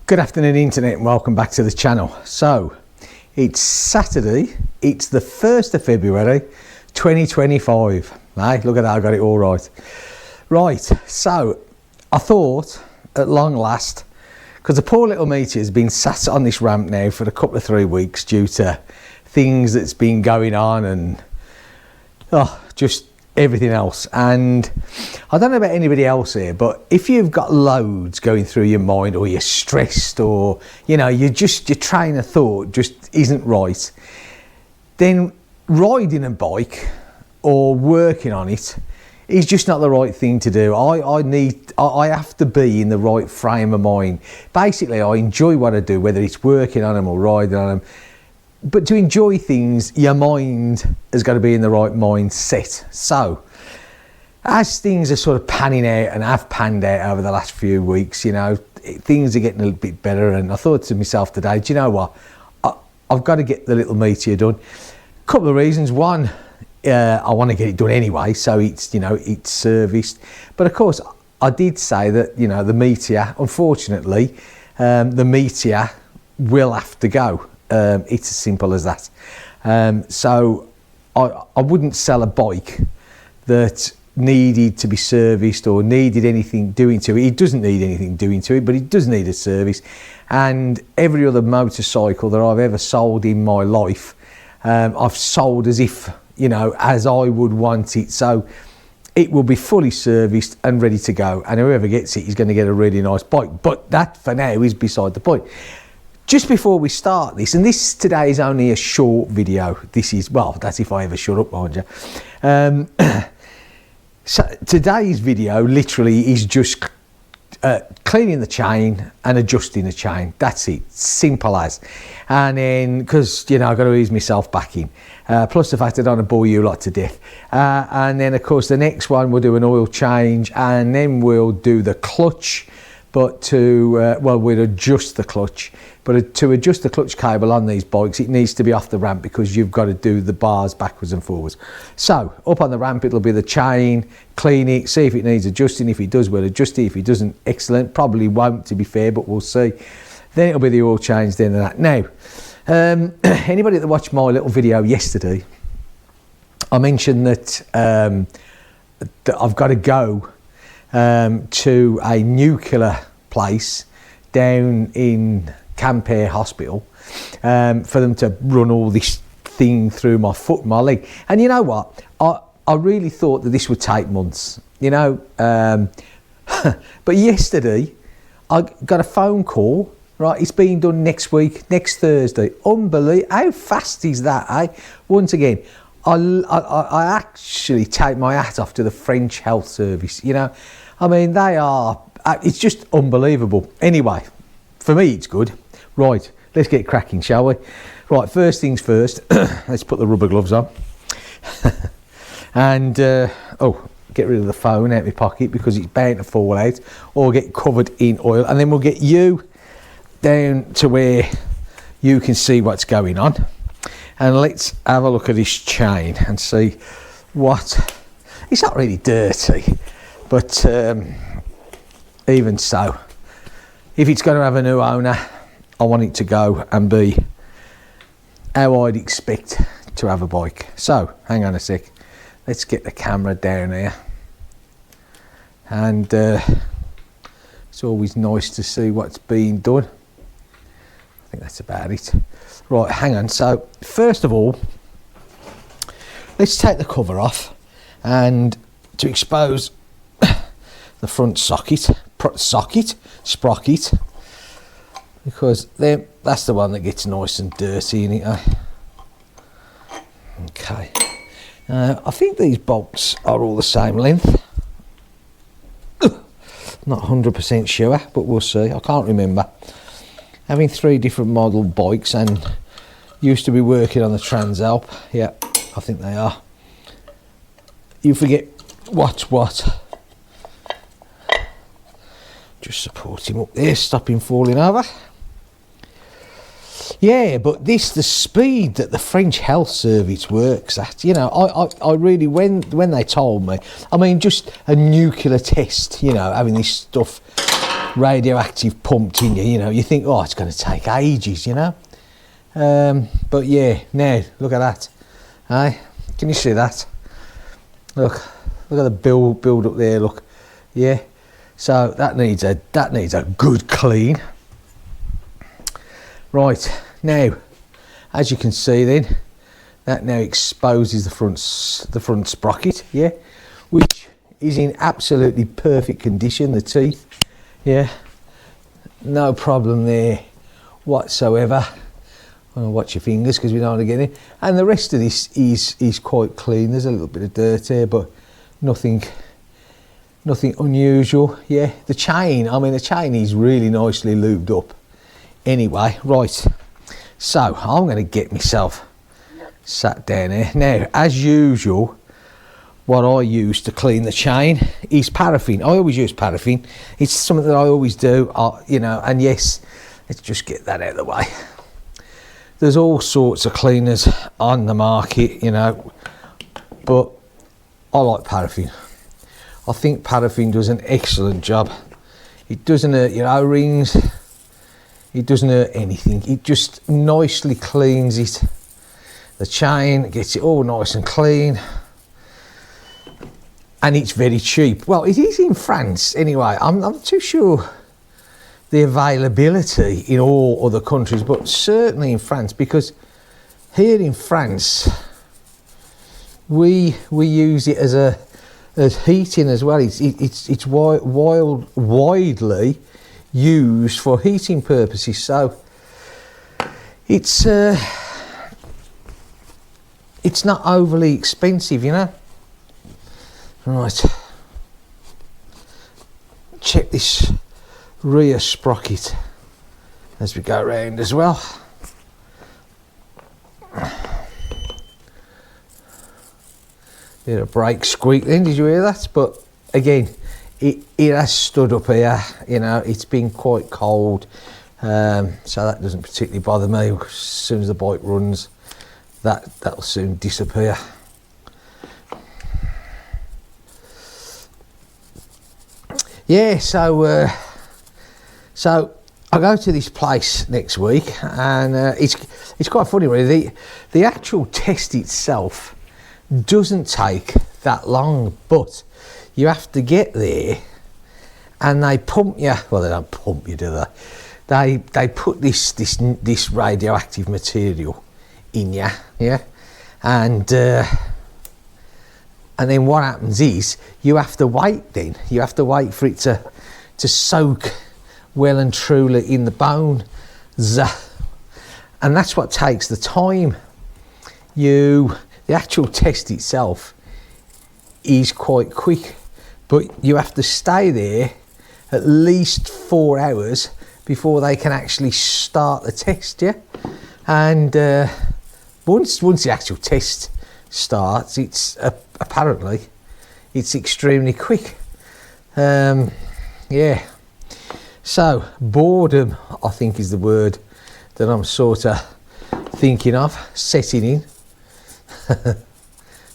Good afternoon internet and welcome back to the channel. So it's Saturday, it's the 1st of February 2025. Hey, look at that, I got it all right. Right, so I thought at long last, because the poor little Meteor has been sat on this ramp now for a couple of 3 weeks due to things that's been going on and just everything else. And I don't know about anybody else here, but if you've got loads going through your mind, or you're stressed, or you know, your train of thought just isn't right, then riding a bike or working on it is just not the right thing to do. I have to be in the right frame of mind. Basically, I enjoy what I do, whether it's working on them or riding on them. But to enjoy things, your mind has got to be in the right mindset. So, as things are sort of panning out and have panned out over the last few weeks, you know, things are getting a little bit better. And I thought to myself today, do you know what? I've got to get the little Meteor done. A couple of reasons. One, I want to get it done anyway, so it's, you know, it's serviced. But of course, I did say that, you know, the Meteor, unfortunately, the Meteor will have to go. It's as simple as that. So I wouldn't sell a bike that needed to be serviced or needed anything doing to it. It doesn't need anything doing to it, but it does need a service. And every other motorcycle that I've ever sold in my life, I've sold as if, you know, as I would want it. So it will be fully serviced and ready to go, and whoever gets it is going to get a really nice bike. But that for now is beside the point. Just before we start this, and this today is only a short video. This is, well, that's if I ever shut up, mind you. So today's video literally is just cleaning the chain and adjusting the chain. That's it, simple as. And then, because, you know, I've got to ease myself back in. Plus the fact that I don't want to bore you lot to death. And then, of course, the next one we'll do an oil change, and then we'll do the clutch. But to, we'll adjust the clutch. But to adjust the clutch cable on these bikes, it needs to be off the ramp, because you've got to do the bars backwards and forwards. So up on the ramp, it'll be the chain, clean it, see if it needs adjusting. If it does, we'll adjust it. If it doesn't, excellent. Probably won't, to be fair, but we'll see. Then it'll be the oil change, then and that. Now, anybody that watched my little video yesterday, I mentioned that, that I've got to go to a nuclear place down in Campare Hospital for them to run all this thing through my foot and my leg. And you know what? I really thought that this would take months, you know. But yesterday I got a phone call. Right, it's being done next week, next Thursday. Unbelievable. How fast is that, eh? Once again, I actually take my hat off to the French health service, you know. I mean, they are, it's just unbelievable. Anyway, for me, it's good. Right, let's get cracking, shall we? Right, first things first, let's put the rubber gloves on. And, get rid of the phone out of my pocket, because it's bound to fall out or get covered in oil. And then we'll get you down to where you can see what's going on. And let's have a look at this chain and see what, it's not really dirty, but even so, if it's going to have a new owner, I want it to go and be how I'd expect to have a bike. So, hang on a sec. Let's get the camera down here. And it's always nice to see what's being done. I think that's about it. Right, hang on. So, first of all, let's take the cover off, and to expose the front sprocket, because then that's the one that gets nice and dirty in it. Okay, I think these bolts are all the same length. Not 100% sure, but we'll see. I can't remember. Having 3 different model bikes and used to be working on the Transalp. Yeah, I think they are. You forget what's what. Just support him up there, stop him falling over. Yeah, but the speed that the French health service works at, you know, I really, when they told me, I mean, just a nuclear test, you know, having this stuff radioactive pumped in you, you know, you think, oh, it's going to take ages, you know. But yeah, now look at that. Hey, can you see that? Look at the build up there. Look, yeah. So that needs a good clean. Right now, as you can see, then that now exposes the front sprocket, yeah, which is in absolutely perfect condition. The teeth, yeah, no problem there whatsoever. Watch your fingers because we don't want to get in. And the rest of this is quite clean. There's a little bit of dirt here, but nothing unusual. Yeah, the chain is really nicely lubed up. Anyway, right. So I'm going to get myself sat down here. Now, as usual, what I use to clean the chain is paraffin. I always use paraffin. It's something that I always do, you know, and yes, let's just get that out of the way. There's all sorts of cleaners on the market, you know, but I like paraffin. I think paraffin does an excellent job. It doesn't hurt your O-rings. It doesn't hurt anything. It just nicely cleans it. The chain gets it all nice and clean. And it's very cheap. Well, it is in France anyway. I'm not too sure the availability in all other countries, but certainly in France, because here in France we use it as heating as well. It's widely used for heating purposes, so it's not overly expensive, you know. Right, check this rear sprocket as we go around as well. Bit of brake squeak then, did you hear that? But again, it has stood up here, you know. It's been quite cold, so that doesn't particularly bother me. As soon as the bike runs, that'll soon disappear. Yeah, so I go to this place next week, and it's quite funny really. The actual test itself doesn't take that long, but you have to get there, and they pump you. Well, they don't pump you, do they? They put this radioactive material in you, yeah, and then what happens is you have to wait. Then you have to wait for it to soak well and truly in the bones, and that's what takes the time. The actual test itself is quite quick, but you have to stay there at least 4 hours before they can actually start the test, yeah. And once the actual test starts, it's apparently it's extremely quick. Yeah. So boredom, I think, is the word that I'm sort of thinking of setting in.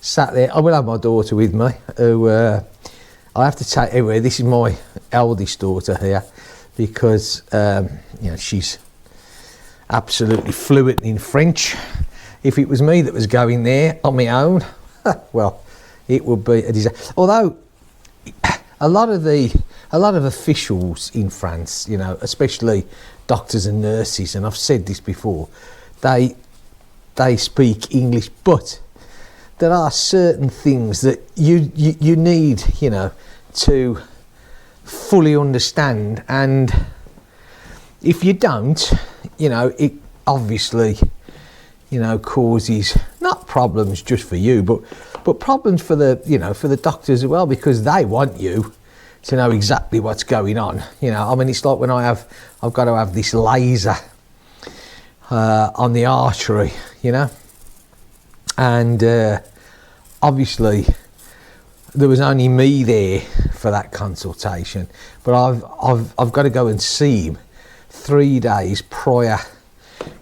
Sat there. I will have my daughter with me, who I have to take anyway. This is my eldest daughter here, because you know, she's absolutely fluent in French. If it was me that was going there on my own, well, it would be a disaster. Although a lot of officials in France, you know, especially doctors and nurses, and I've said this before, they speak English, but there are certain things that you need, you know, to fully understand, and if you don't, you know, it obviously, you know, causes not problems just for you, but problems for the, you know, for the doctors as well, because they want you to know exactly what's going on. You know, I mean, it's like when I've got to have this laser on the artery, you know, and obviously there was only me there for that consultation, but I've got to go and see him 3 days prior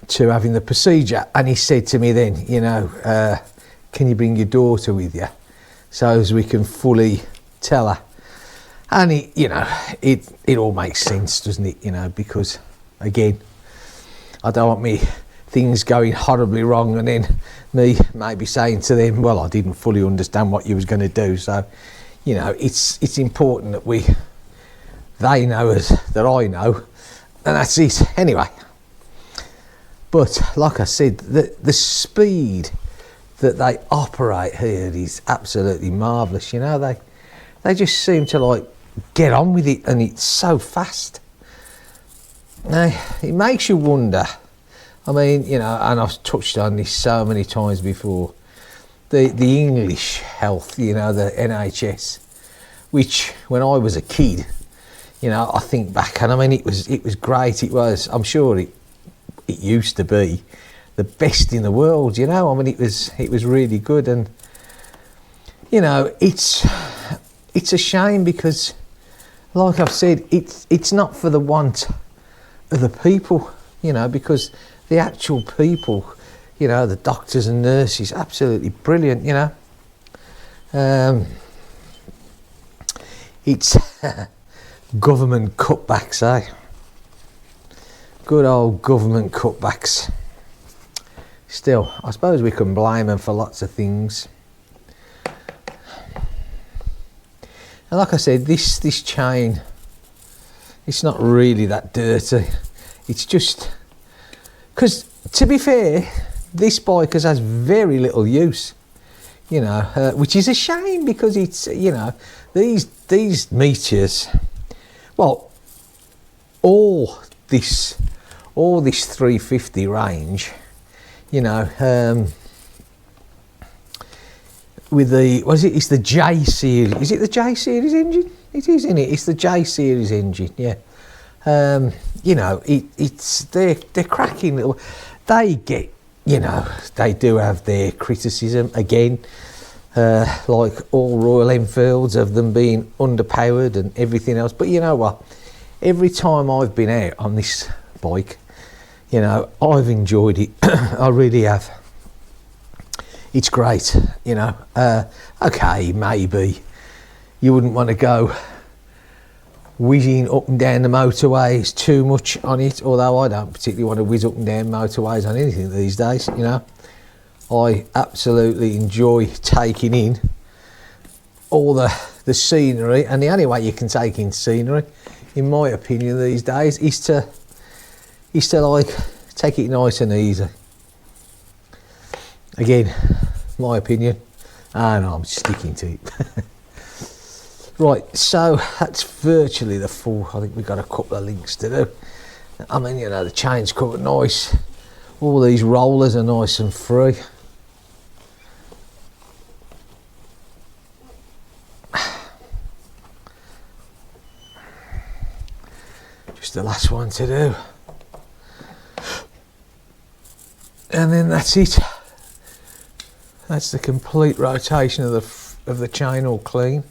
to having the procedure, and he said to me then, you know, can you bring your daughter with you so as we can fully tell her And it, you know, it all makes sense, doesn't it? You know, because again, I don't want me things going horribly wrong and then me maybe saying to them, well, I didn't fully understand what you was going to do. So, you know, it's important that they know that I know, and that's it. Anyway, but like I said, the speed that they operate here is absolutely marvellous. You know, they just seem to like get on with it, and it's so fast. Now, it makes you wonder. I mean, you know, and I've touched on this so many times before, the English health, you know, the NHS, which when I was a kid, you know, I think back, and I mean, it was great. It was, I'm sure it used to be the best in the world, you know. I mean, it was really good. And you know, it's a shame because, like I've said, it's not for the want of the people, you know, because the actual people, you know, the doctors and nurses, absolutely brilliant, you know. It's government cutbacks, eh? Good old government cutbacks. Still, I suppose we can blame them for lots of things. And like I said, this chain, it's not really that dirty. It's just, because to be fair, this bike has very little use, you know, which is a shame because it's, you know, these Meteors, well, all this 350 range, you know, with the, what is it? It's the J series. Is it the J series engine? It is, isn't it? It's the J series engine. Yeah. You know, they're cracking little. They get, you know, they do have their criticism again, like all Royal Enfields, of them being underpowered and everything else. But you know what? Every time I've been out on this bike, you know, I've enjoyed it. I really have. It's great, you know. Okay, maybe you wouldn't want to go whizzing up and down the motorways too much on it, although I don't particularly want to whiz up and down motorways on anything these days, you know. I absolutely enjoy taking in all the scenery, and the only way you can take in scenery, in my opinion these days, is to like take it nice and easy. Again, my opinion, and I'm sticking to it. Right, so that's virtually the full. I think we've got a couple of links to do. I mean, you know, the chain's covered nice. All these rollers are nice and free. Just the last one to do. And then that's it. That's the complete rotation of the chain all clean.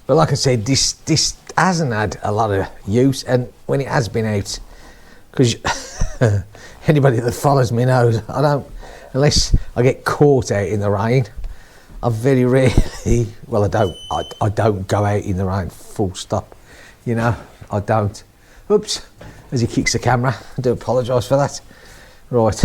But like I said, this hasn't had a lot of use, and when it has been out, because anybody that follows me knows I don't, unless I get caught out in the rain, I very rarely, well, I don't go out in the rain, full stop, you know, I don't. Oops, as he kicks the camera, I do apologise for that. Right.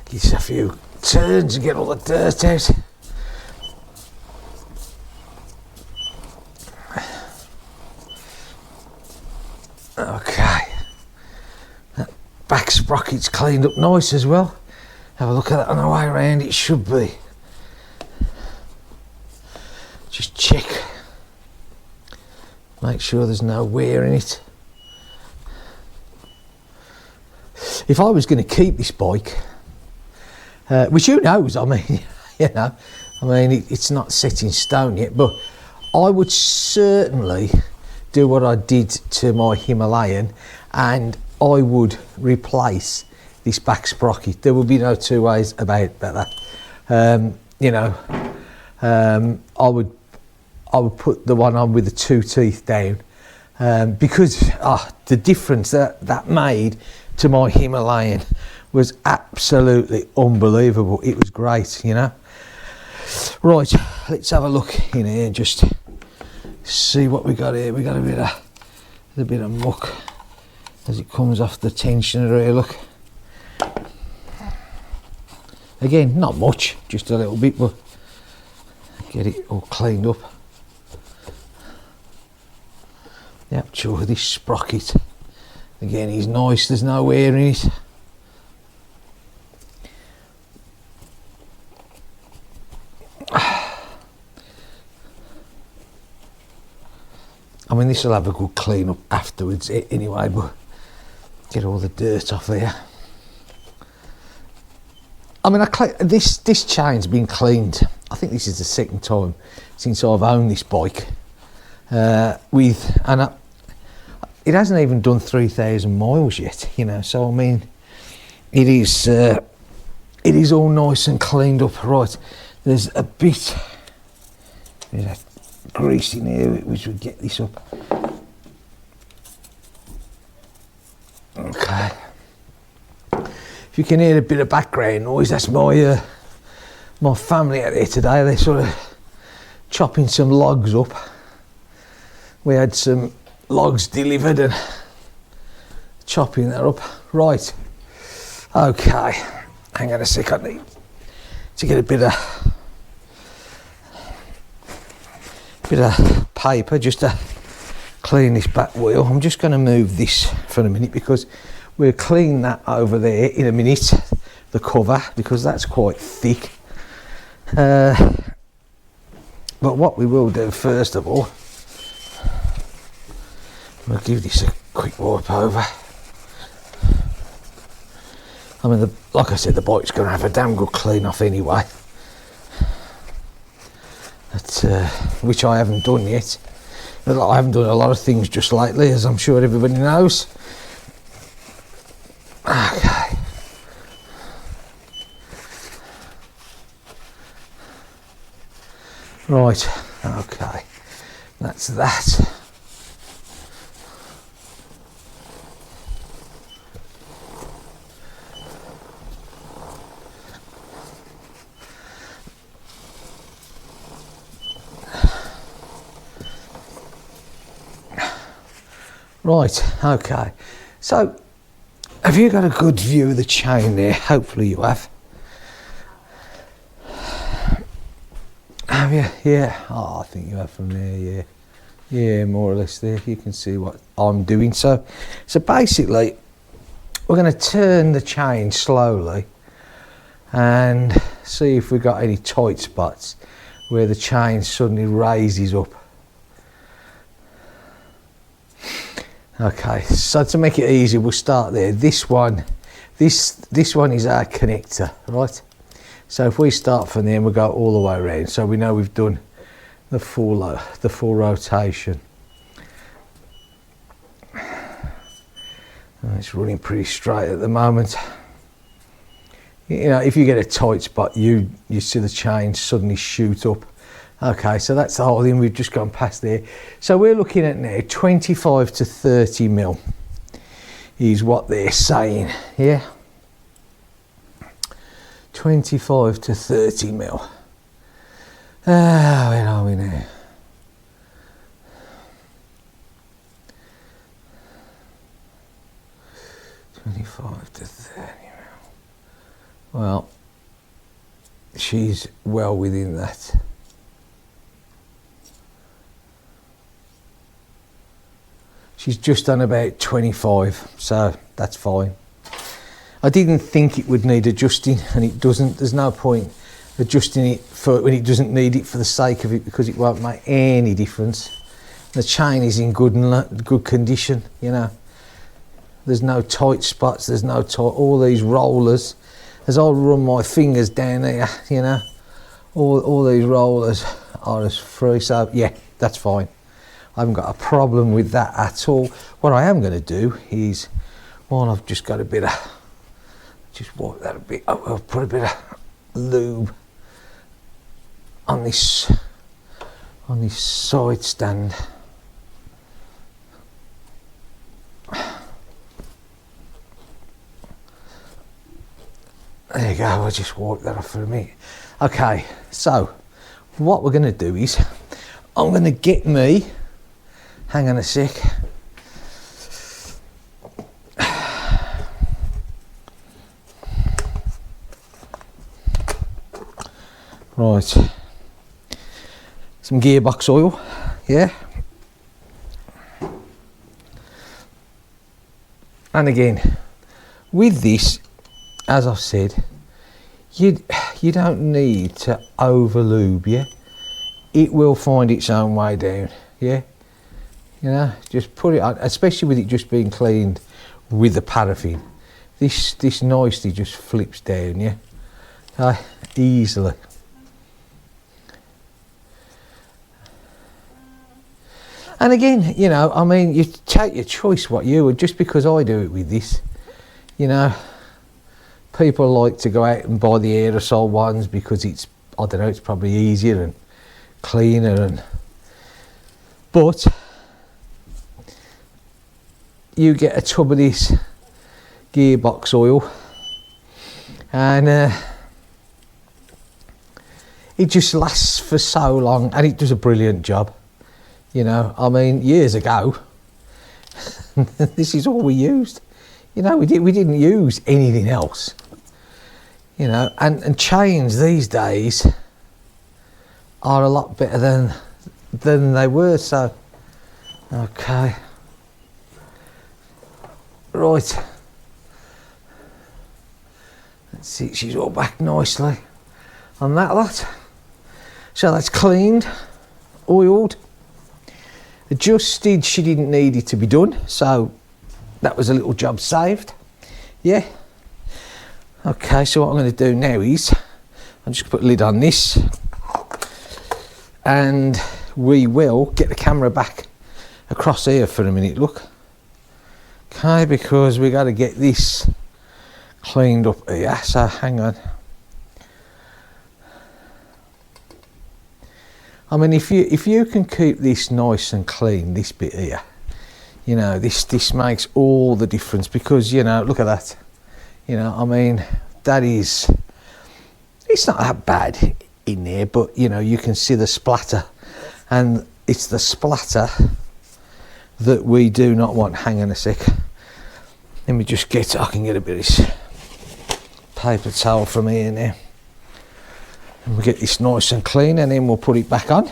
Give us a few turns and get all the dirt out. Okay. That back sprocket's cleaned up nice as well. Have a look at that on the way around, it should be. Just check. Make sure there's no wear in it. If I was going to keep this bike, which who knows, I mean, you know, I mean, it's not set in stone yet, but I would certainly do what I did to my Himalayan, and I would replace this back sprocket. There will be no two ways about that. You know, I would put the one on with the 2 teeth down, because the difference that made to my Himalayan was absolutely unbelievable. It was great, you know. Right, let's have a look in here and just see what we got here. We got a bit of muck as it comes off the tensioner here, look. Again, not much, just a little bit, but get it all cleaned up. Yep, sure, this sprocket, again, is nice, there's no wear in it. I mean, this will have a good clean up afterwards anyway, but get all the dirt off there. I mean, this chain's been cleaned. I think this is the second time since I've owned this bike. It hasn't even done 3,000 miles yet, you know. So I mean, it is all nice and cleaned up. Right, there's a bit of grease in here which would get this up. Okay. If you can hear a bit of background noise, that's my my family out there today. They're sort of chopping some logs up. We had some logs delivered and chopping that up. Right, okay, hang on a sec, I need to get a bit of paper just to clean this back wheel. I'm just going to move this for a minute because we'll clean that over there in a minute, the cover, because that's quite thick. But what we will do first of all, we'll give this a quick wipe over. I mean, like I said, the bike's going to have a damn good clean off anyway. Which I haven't done yet. I haven't done a lot of things just lately, as I'm sure everybody knows. Okay. Right, okay. That's that. Right, okay. So, have you got a good view of the chain there? Hopefully you have. Have you? Yeah. Oh, I think you have from there, yeah. Yeah, more or less there. You can see what I'm doing. So basically, we're going to turn the chain slowly and see if we've got any tight spots where the chain suddenly raises up. Okay, so to make it easy, we'll start there. This one is our connector, right? So if we start from there, we'll go all the way around. So we know we've done the full rotation. It's running pretty straight at the moment. You know, if you get a tight spot, you see the chain suddenly shoot up. Okay, so that's the whole thing. We've just gone past there. So we're looking at now 25 to 30 mil is what they're saying, yeah? 25 to 30 mil. Where are we now? $25 to $30 mil. Well, she's well within that. She's just done about 25, so that's fine. I didn't think it would need adjusting, and it doesn't. There's no point adjusting it for when it doesn't need it for the sake of it, because it won't make any difference. The chain is in good condition, you know. There's no tight spots, there's no tight, all these rollers. As I run my fingers down there, you know, all these rollers are as free, so yeah, that's fine. I haven't got a problem with that at all. What I am going to do is, while I've just got a bit of, just wipe that a bit, I'll put a bit of lube on this on this side stand. There you go, I'll just wipe that off for a minute. Okay, so what we're going to do is I'm going to get me, hang on a sec. Right, some gearbox oil, yeah. And again, with this, as I've said, you don't need to over lube, yeah. It will find its own way down, yeah. You know, just put it on, especially with it just being cleaned with the paraffin. This nicely just flips down, yeah, easily. And again, you know, I mean, you take your choice what you would, just because I do it with this, you know. People like to go out and buy the aerosol ones because it's, I don't know, it's probably easier and cleaner, and but you get a tub of this gearbox oil and it just lasts for so long, and it does a brilliant job. You know, I mean, years ago, this is all we used. You know, we didn't use anything else. You know, and chains these days are a lot better than they were. So, okay, right. Let's see, she's all back nicely on that lot. So that's cleaned, oiled. Adjusted, she didn't need it to be done, so that was a little job saved, yeah. Okay, so what I'm going to do now is I'll just put a lid on this, and we will get the camera back across here for a minute, look. Okay, because we got to get this cleaned up here, so hang on. I mean, if you can keep this nice and clean, this bit here, you know, this makes all the difference, because, you know, look at that. You know, I mean, that is, it's not that bad in there, but, you know, you can see the splatter, and it's the splatter that we do not want. Hang on a sec. Let me just I can get a bit of this paper towel from here now. And we'll get this nice and clean, and then we'll put it back on.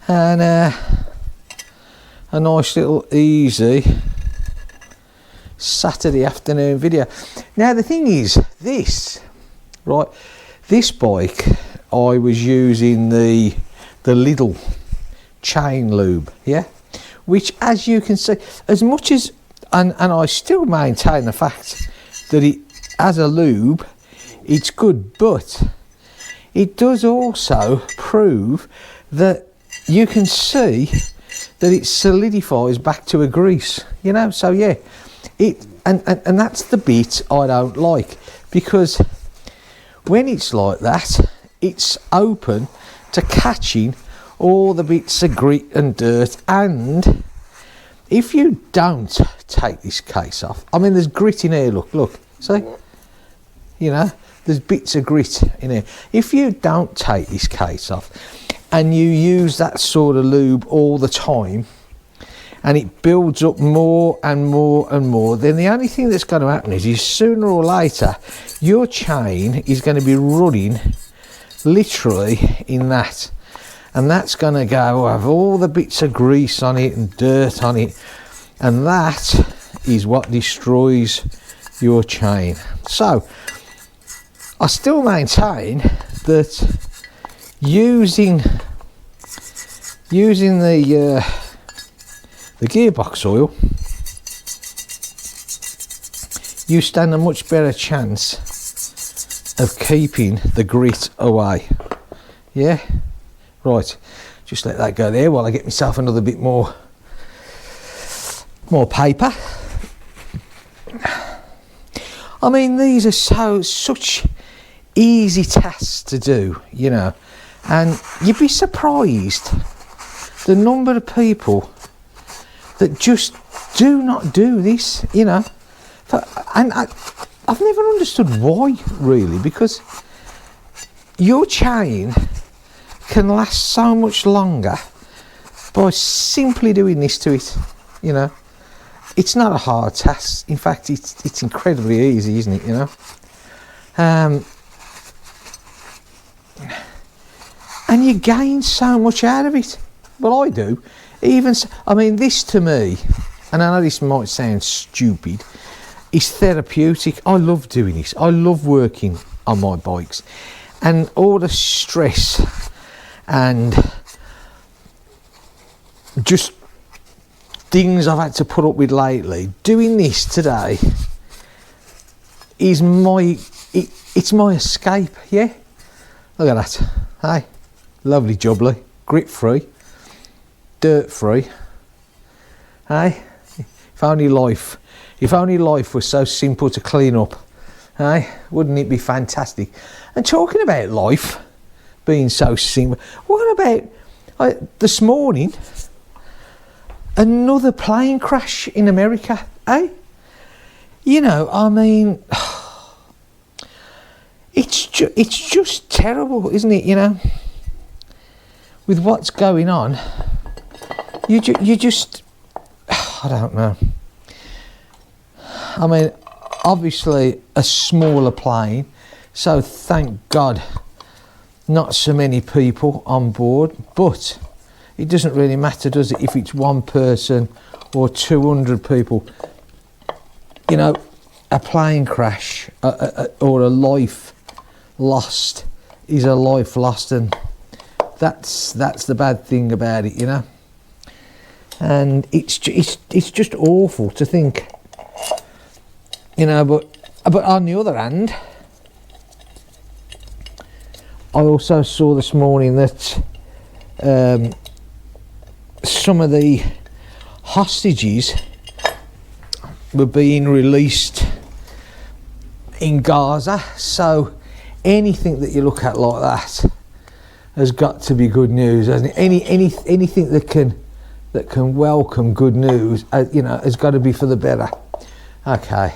And a nice little easy Saturday afternoon video. Now the thing is, this bike, I was using the Lidl chain lube, yeah, which, as you can see, as much as, and I still maintain the fact that it, as a lube, it's good, but it does also prove that you can see that it solidifies back to a grease, you know. So yeah, and that's the bit I don't like, because when it's like that, it's open to catching all the bits of grit and dirt. And if you don't take this case off, I mean, there's grit in here, look, see, you know, there's bits of grit in here. If you don't take this case off and you use that sort of lube all the time, and it builds up more and more and more, then the only thing that's going to happen is sooner or later your chain is going to be running literally in that, and that's going to go have all the bits of grease on it and dirt on it, and that is what destroys your chain. So I still maintain that using the gearbox oil, you stand a much better chance of keeping the grit away. Yeah, right, just let that go there while I get myself another bit more paper. I mean, these are such easy tasks to do, you know, And you'd be surprised the number of people that just do not do this, you know. And I've never understood why, really, because your chain can last so much longer by simply doing this to it, you know. It's not a hard task. In fact, it's incredibly easy, isn't it, you know. And you gain so much out of it. Well, I do. I mean, this to me, and I know this might sound stupid, is therapeutic. I love doing this. I love working on my bikes. And all the stress and just things I've had to put up with lately, doing this today is it's my escape, yeah? Look at that. Hey, lovely jubbly, grit free, dirt free. Hey, if only life was so simple to clean up, hey, wouldn't it be fantastic? And talking about life being so simple, what about this morning, another plane crash in America, eh? You know, I mean, it's just terrible, isn't it, you know? With what's going on, you just, I don't know. I mean, obviously a smaller plane, so thank God not so many people on board, but it doesn't really matter, does it, if it's one person or 200 people. You know, a plane crash or a life lost is a life lost, and that's the bad thing about it, you know. And it's just awful to think, you know. But on the other hand, I also saw this morning that some of the hostages were being released in Gaza. So anything that you look at like that has got to be good news, hasn't it? Anything that can welcome good news, you know, has got to be for the better. Okay.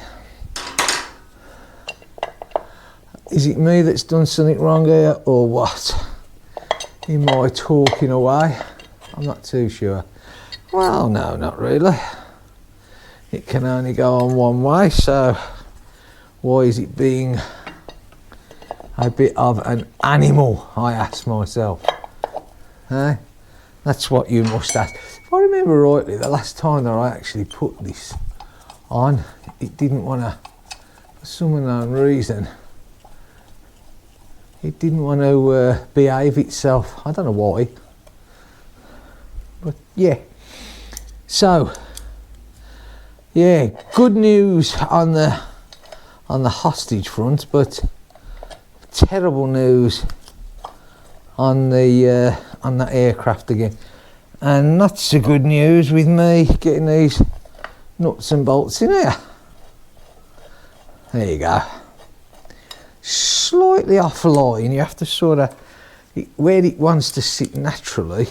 Is it me that's done something wrong here, or what? Am I talking away? I'm not too sure. Well, no, not really. It can only go on one way, so why is it being a bit of an animal, I ask myself. Eh? That's what you must ask. If I remember rightly, the last time that I actually put this on, it didn't want to, for some unknown reason, it didn't want to behave itself. I don't know why. But yeah. So, yeah, good news on the hostage front, but terrible news on the aircraft again. And not so good news with me getting these nuts and bolts in here. There you go. Slightly offline, you have to sort of, where it wants to sit naturally,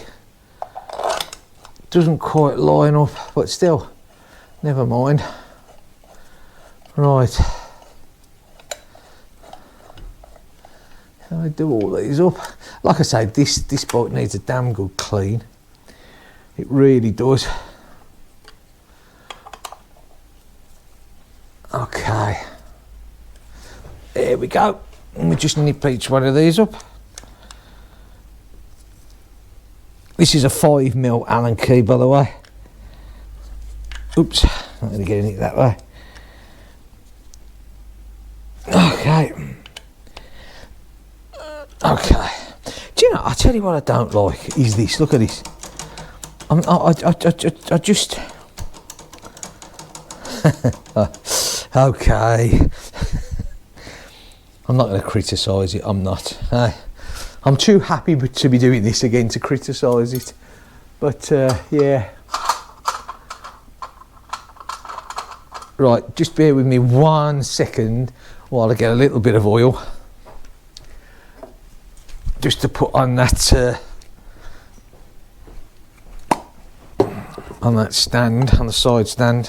doesn't quite line up, but still, never mind. Right. Can I do all these up? Like I say, this bike needs a damn good clean. It really does. Okay. There we go. And we just nip each one of these up. This is a 5mm Allen key, by the way. Oops, I'm going to get it that way. Okay. Okay. Do you know, I'll tell you what I don't like is this. Look at this. I just... Okay. I'm not going to criticise it, I'm not. I'm too happy to be doing this again to criticise it. But, yeah. Right, just bear with me 1 second while I get a little bit of oil. just to put on that stand, on the side stand.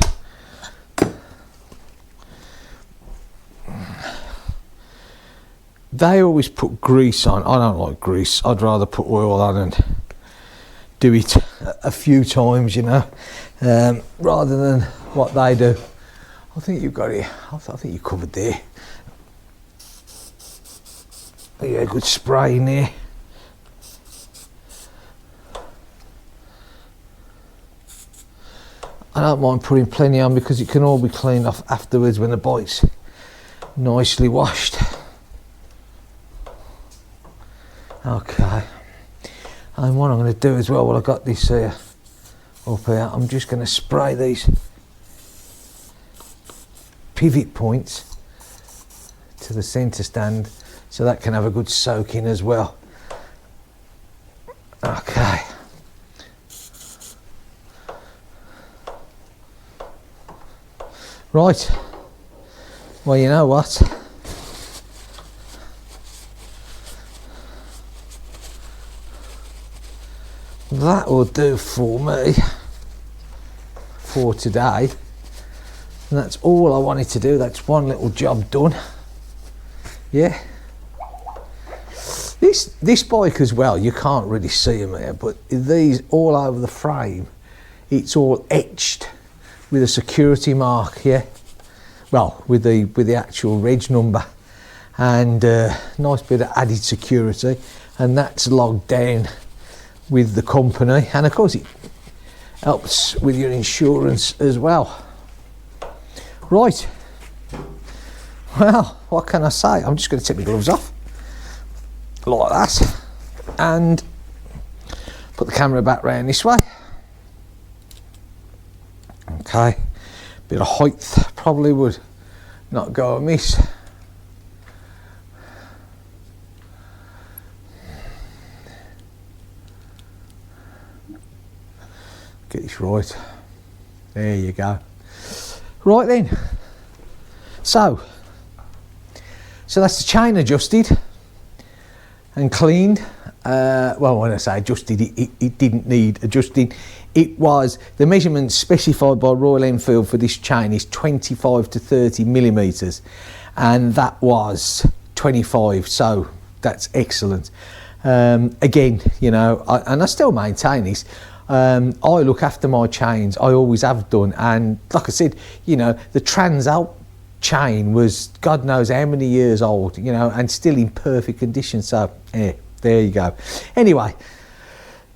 They always put grease on. I don't like grease. I'd rather put oil on and do it a few times, you know, rather than what they do. I think you've got it. I think you're covered there. Yeah, good spray in there. I don't mind putting plenty on because it can all be cleaned off afterwards when the bike's nicely washed. Okay, and what I'm going to do as well, I've got this here up here, I'm just going to spray these pivot points to the centre stand so that can have a good soak in as well. Okay. Right, well, you know what? That will do for me for today, and that's all I wanted to do. That's one little job done. Yeah, this bike as well, you can't really see them here, but these all over the frame, it's all etched with a security mark. Yeah, well, with the actual reg number, and nice bit of added security, and that's logged down with the company, and of course it helps with your insurance as well. Right, well, what can I say? I'm just going to take my gloves off like that and put the camera back round this way. Okay, bit of height probably would not go amiss. Get this right. There you go. Right then. So that's the chain adjusted and cleaned. Well, when I say adjusted, it didn't need adjusting. It was, the measurements specified by Royal Enfield for this chain is 25 to 30 millimeters, and that was 25, so that's excellent. Again, you know, and I still maintain this. I look after my chains, I always have done, and like I said, you know, the Transalp chain was God knows how many years old, you know, and still in perfect condition, so yeah, there you go. Anyway,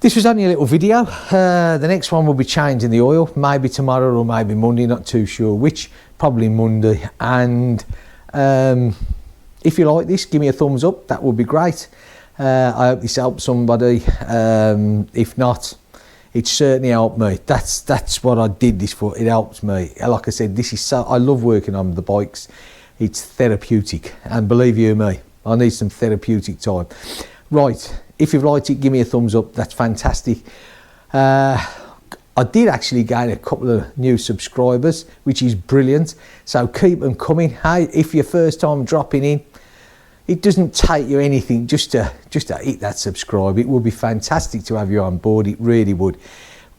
this was only a little video. The next one will be changing the oil, maybe tomorrow or maybe Monday, not too sure which, probably Monday. And if you like this, give me a thumbs up, that would be great. I hope this helps somebody. If not, it certainly helped me. That's what I did this for. It helps me. Like I said, this is so, I love working on the bikes. It's therapeutic, and believe you me, I need some therapeutic time. Right, if you've liked it, give me a thumbs up. That's fantastic. I did actually gain a couple of new subscribers, which is brilliant. So keep them coming. Hey, if you're first time dropping in, it doesn't take you anything just to hit that subscribe. It would be fantastic to have you on board. It really would.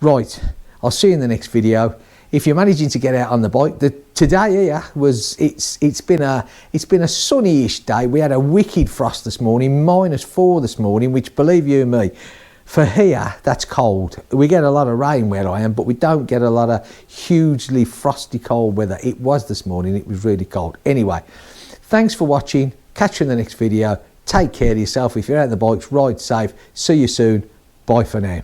Right, I'll see you in the next video. If you're managing to get out on the bike, today here was it's been a sunny-ish day. We had a wicked frost this morning, -4 this morning, which, believe you me, for here that's cold. We get a lot of rain where I am, but we don't get a lot of hugely frosty cold weather. It was this morning. It was really cold. Anyway, thanks for watching. Catch you in the next video. Take care of yourself. If you're out on the bikes, ride safe. See you soon. Bye for now.